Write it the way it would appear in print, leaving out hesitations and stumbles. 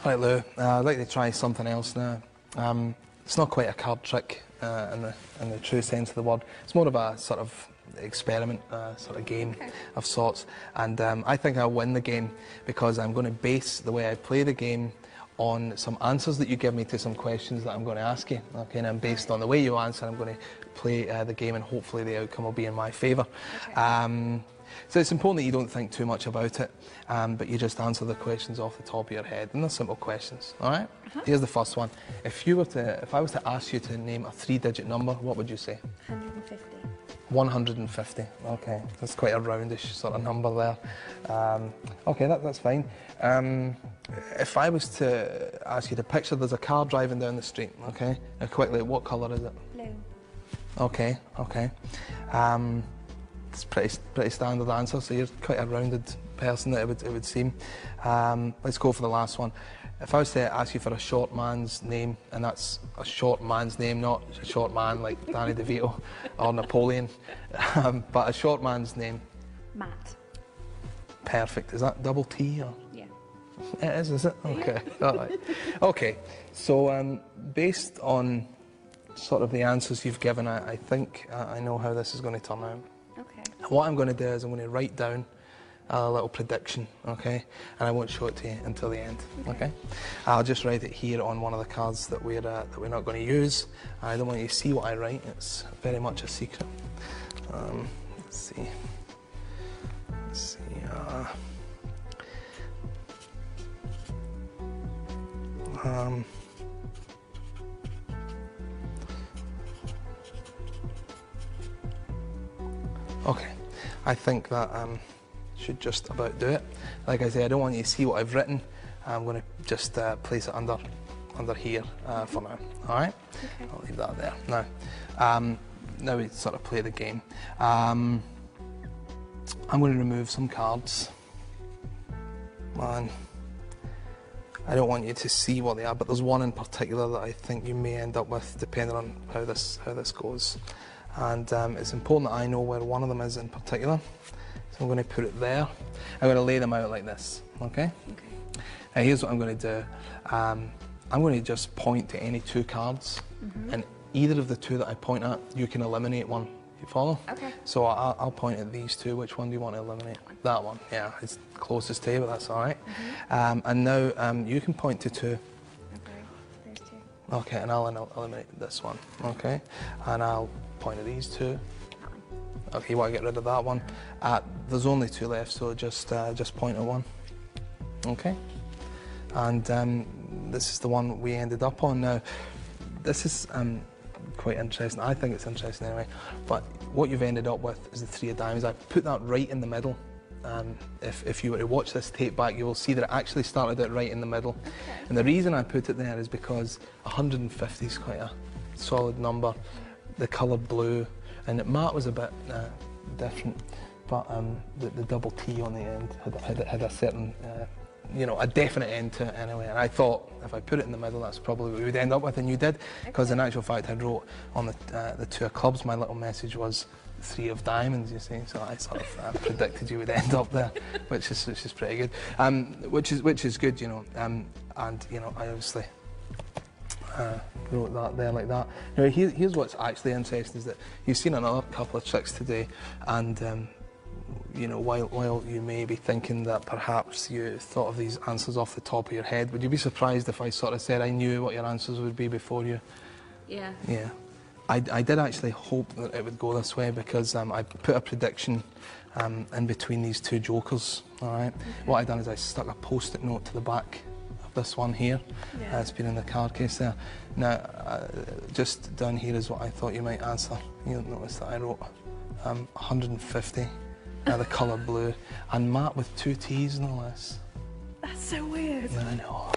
Right, Lou, I'd like to try something else now. It's not quite a card trick in the true sense of the word. It's more of a sort of experiment, sort of game of sorts. And I think I'll win the game because I'm going to base the way I play the game on some answers that you give me to some questions that I'm going to ask you. Okay, and based on the way you answer, I'm going to play the game, and hopefully the outcome will be in my favour. Okay. So it's important that you don't think too much about it, but you just answer the questions off the top of your head, and they're simple questions. All right? Here's the first one. If I was to ask you to name a 3-digit number, what would you say? 150. 150. Okay, that's quite a roundish sort of number there. Okay, that's fine. If I was to ask you to picture there's a car driving down the street, okay? Now quickly, what colour is it? Blue. Okay. It's pretty standard answer, so you're quite a rounded person, it would seem. Let's go for the last one. If I was to ask you for a short man's name, and that's a short man's name, not a short man like Danny DeVito or Napoleon, but a short man's name. Matt. Perfect. Is that double T or? Yeah. It is it? Okay. All right. Okay. So based on sort of the answers you've given, I think I know how this is going to turn out. Okay. What I'm going to do is I'm going to write down a little prediction, okay? And I won't show it to you until the end, okay? I'll just write it here on one of the cards that we're not going to use. I don't want you to see what I write. It's very much a secret. Let's see. Okay, I think that should just about do it. Like I say, I don't want you to see what I've written. I'm going to just place it under here for now. All right? Okay. I'll leave that there. Now we sort of play the game. I'm going to remove some cards. And I don't want you to see what they are, but there's one in particular that I think you may end up with, depending on how this goes. And it's important that I know where one of them is in particular. So I'm going to put it there. I'm going to lay them out like this, okay? Okay. Now here's what I'm going to do. I'm going to just point to any two cards, and either of the two that I point at, you can eliminate one. You follow? Okay. So I'll point at these two. Which one do you want to eliminate? That one. Yeah, it's closest to you, but that's all right. And now you can point to two. Okay, there's two. Okay, and I'll eliminate this one, okay? And I'll point at these two. Okay, you want to get rid of that one. There's only two left, so just point at one. Okay? And this is the one we ended up on. Now, this is quite interesting. I think it's interesting anyway. But what you've ended up with is the 3 of diamonds. I put that right in the middle. If you were to watch this tape back, you will see that it actually started out right in the middle. Okay. And the reason I put it there is because 150 is quite a solid number. The colour blue, and Matt was a bit different, but the double T on the end had a certain, a definite end to it anyway. And I thought if I put it in the middle, that's probably what we would end up with, and you did, because in actual fact I wrote on the 2 of clubs, my little message was 3 of diamonds, you see, so I sort of predicted you would end up there, which is pretty good, which is good, and I obviously wrote that there like that. Now here's what's actually interesting is that you've seen another couple of tricks today, and while you may be thinking that perhaps you thought of these answers off the top of your head, would you be surprised if I sort of said I knew what your answers would be before you? Yeah. Yeah. I did actually hope that it would go this way because I put a prediction in between these two jokers, all right? What I done is I stuck a post-it note to the back of this one here. It's been in the card case there. Now, just down here is what I thought you might answer. You'll notice that I wrote 150, the colour blue, and Matt with 2 T's no less. That's so weird. I know.